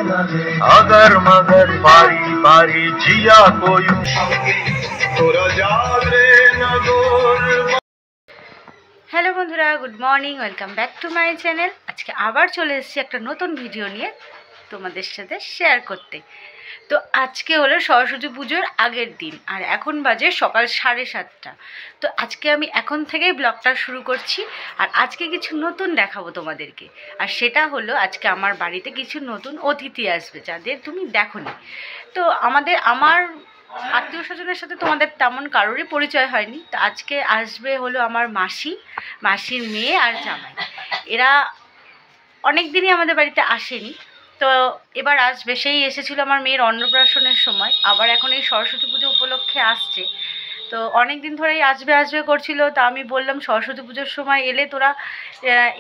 अगर मगर बारी बारी जिया कोई তোরা যাবে নগর। হ্যালো বন্ধুরা, good morning, welcome back to my channel. আজকে আবার চলে এসেছি একটা নতুন ভিডিও নিয়ে তোমাদের সাথে শেয়ার করতে। তো আজকে হলো সরস্বতী পুজোর আগের দিন, আর এখন বাজে সকাল 7:30। তো আজকে আমি এখন থেকেই ব্লগটা শুরু করছি, আর আজকে কিছু নতুন দেখাবো তোমাদেরকে। আর সেটা হলো আজকে আমার বাড়িতে কিছু নতুন অতিথি আসবে, যাদের তুমি দেখোনি। তো আমার আত্মীয় স্বজনের সাথে তোমাদের তেমন কারোরই পরিচয় হয়নি। তো আজকে আসবে হলো আমার মাসির মেয়ে আর জামাই। এরা অনেক দিনই আমাদের বাড়িতে আসেনি, তো এবার আসবে। সেই এসেছিল আমার মেয়ের অন্নপ্রাশনের সময়, আবার এখন এই সরস্বতী পুজো উপলক্ষে আসছে। তো অনেক দিন ধরেই আসবে করছিল। তো আমি বললাম সরস্বতী পুজোর সময় এলে তোরা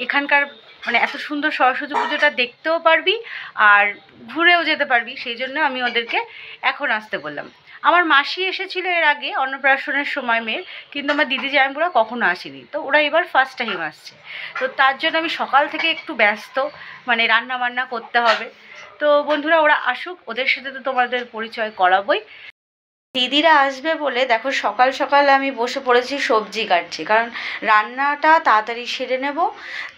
এখানকার মানে এত সুন্দর সরস্বতী পুজোটা দেখতেও পারবি আর ঘুরেও যেতে পারবি, সেই জন্য আমি ওদেরকে এখন আসতে বললাম। আমার মাসি এসেছিল এর আগে অন্নপ্রাশনের সময় মেয়ের, কিন্তু আমার দিদি জামাইবুড়া কখনো আসেনি। তো ওরা এবার ফার্স্ট টাইম আসছে। তো তার জন্য আমি সকাল থেকে একটু ব্যস্ত, মানে রান্না বান্না করতে হবে। তো বন্ধুরা ওরা আসুক, ওদের সাথে তো তোমাদের পরিচয় করাবোই। দিদিরা আসবে বলে দেখো সকাল সকাল আমি বসে পড়েছি, সবজি কাটছি, কারণ রান্নাটা তাড়াতাড়ি সেরে নেব।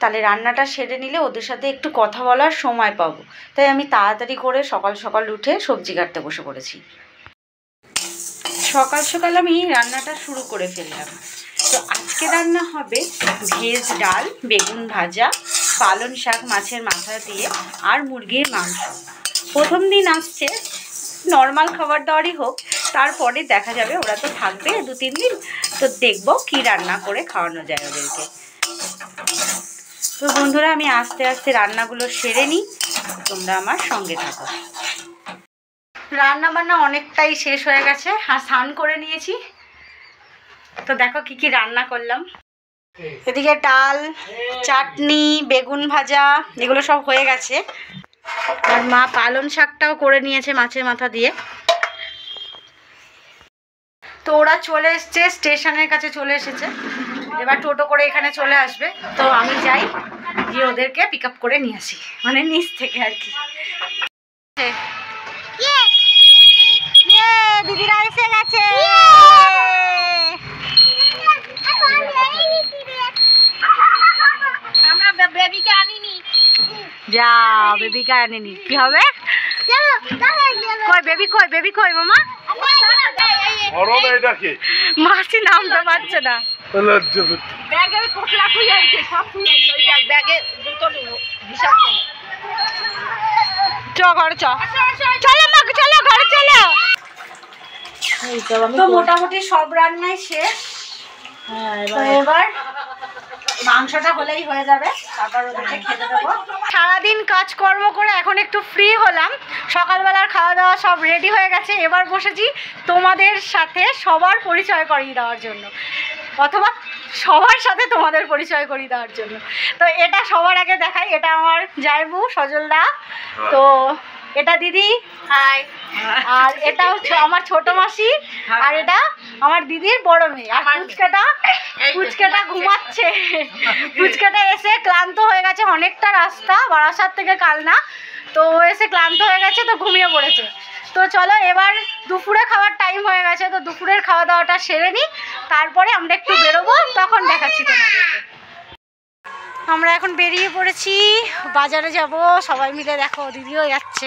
তাহলে রান্নাটা সেরে নিলে ওদের সাথে একটু কথা বলার সময় পাবো। তাই আমি তাড়াতাড়ি করে সকাল সকাল উঠে সবজি কাটতে বসে পড়েছি। সকাল সকাল আমি রান্নাটা শুরু করে ফেললাম। তো আজকে রান্না হবে ভেজ ডাল, বেগুন ভাজা, পালং শাক মাছের মাথা দিয়ে, আর মুরগির মাংস। প্রথম দিন আসছে, নর্মাল খাবার দাবারই হোক, তারপরে দেখা যাবে, ওরা তো থাকবে 2-3 দিন। তো দেখবো কি রান্না করে খাওয়ানো যায় ওদেরকে। তো বন্ধুরা আমি আস্তে আস্তে রান্নাগুলো সেরে নিই, তোমরা আমার সঙ্গে থাকো। রান্না বান্না অনেকটাই শেষ হয়ে গেছে, আর স্নান করে নিয়েছি। তো দেখো কি কি রান্না করলাম। এদিকে ডাল, চাটনি, বেগুন ভাজা, এগুলো সব হয়ে গেছে। আর মা পালং শাকটাও করে নিয়েছে মাছের মাথা দিয়ে। তো ওরা চলে এসছে, স্টেশনের কাছে চলে এসেছে, এবার টোটো করে এখানে চলে আসবে। তো আমি যাই, গিয়ে ওদেরকে পিক আপ করে নিয়ে আসি, মানে নিচ থেকে আর কি। দিদিরা এসে গেছে। আমরা বেবিকে আনিনি। যা, বেবিকে আনিনি, কি হবে? কই বেবি কই মামা? মাসি নামতে পারছে না। ব্যাগে পোটলা খুঁজে আছে, সব খুঁজে ব্যাগে জুতো হিসাব নেই। চ ঘরে চলো মা, চলো ঘরে চলো। তো মোটামুটি সব রান্নাই শেষ। তো এবার মাংসটা হলেই হয়ে যাবে, তারপর ওদেরকে খেতে দেবো। সারাদিন কাজকর্ম করে এখন একটু ফ্রি হলাম, সকালবেলার খাওয়া দাওয়া সব রেডি হয়ে গেছে। এবার বসেছি তোমাদের সাথে সবার পরিচয় করিয়ে দেওয়ার জন্য, অথবা সবার সাথে তোমাদের পরিচয় করিয়ে দেওয়ার জন্য। তো এটা সবার আগে দেখাই, এটা আমার জায়বু সজলদা, তো এটা দিদি, হাই, আর এটা হচ্ছে আমার ছোট মাসি, আর এটা আমার দিদির বড় মেয়ে। আর ফুচকাটা ঘুমাচ্ছে। ফুচকাটা এসে ক্লান্ত হয়ে গেছে, অনেকটা রাস্তা বারাসাত থেকে কালনা, তো ও এসে ক্লান্ত হয়ে গেছে, তো ঘুমিয়ে পড়েছে। তো চলো এবার দুপুরে খাওয়ার টাইম হয়ে গেছে, তো দুপুরের খাওয়া দাওয়াটা সেরে নিই, তারপরে আমরা একটু বেরোবো, তখন দেখাচ্ছি তোমাদেরকে। আমরা এখন বেরিয়ে পড়েছি, বাজারে যাব সবাই মিলে। দেখো দিদিও যাচ্ছে।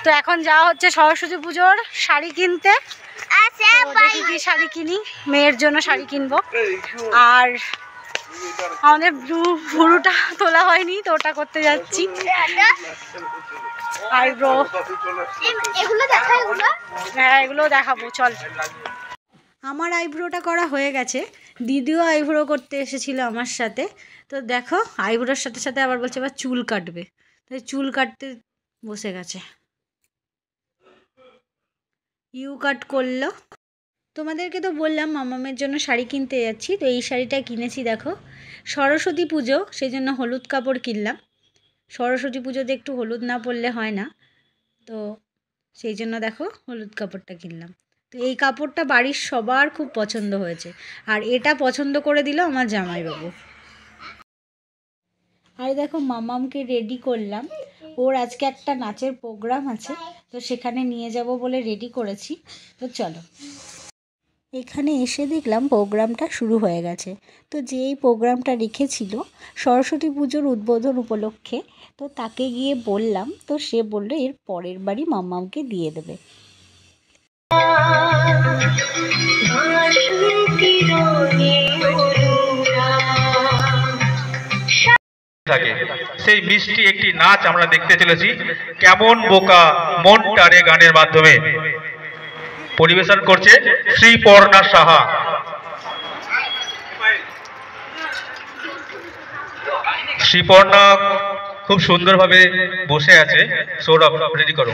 তো এখন যাওয়া হচ্ছে সরস্বতী পুজোর শাড়ি কিনতে। দেখি কি শাড়ি কিনি, মেয়ের জন্য শাড়ি কিনবো। আর আমাদের ভুরুটা তোলা হয়নি, তো ওটা করতে যাচ্ছি। আইব্রো, হ্যাঁ এগুলো দেখাবো, চল। আমার আইব্রোটা করা হয়ে গেছে, দিদিও আইব্রো করতে এসেছিল আমার সাথে। তো দেখো আইব্রোর সাথে সাথে আবার বলছে এবার চুল কাটবে, তাই চুল কাটতে বসে গেছে। ইউ কাট করলো। তোমাদেরকে তো বললাম মামামের জন্য শাড়ি কিনতে যাচ্ছি, তো এই শাড়িটা কিনেছি। দেখো সরস্বতী পুজো, সেই জন্য হলুদ কাপড় কিনলাম। সরস্বতী পুজোতে একটু হলুদ না পরলে হয় না, তো সেই জন্য দেখো হলুদ কাপড়টা কিনলাম। তো এই কাপড়টা বাড়ির সবার খুব পছন্দ হয়েছে, আর এটা পছন্দ করে দিল আমার জামাইবাবু। আর দেখো মামামকে রেডি করলাম, ওর আজকে একটা নাচের প্রোগ্রাম আছে, তো সেখানে নিয়ে যাব বলে রেডি করেছি। তো চলো, এখানে এসে দেখলাম প্রোগ্রামটা শুরু হয়ে গেছে। তো যেই প্রোগ্রামটা রেখেছিল সরস্বতী পুজোর উদ্বোধন উপলক্ষে, তো তাকে গিয়ে বললাম, তো সে বললো এর পরের বারই মাম্মামকে দিয়ে দেবে। থাকে সেই মিষ্টি একটি নাচ আমরা দেখতে চলেছি। কেমন বোকা মন টারে গানের মাধ্যমে পরিবেশন করছে শ্রীপর্ণা সাহা। শ্রীপর্ণা খুব সুন্দরভাবে বসে আছে। সৌরভ রেডি করো।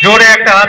জোরে একটা হাত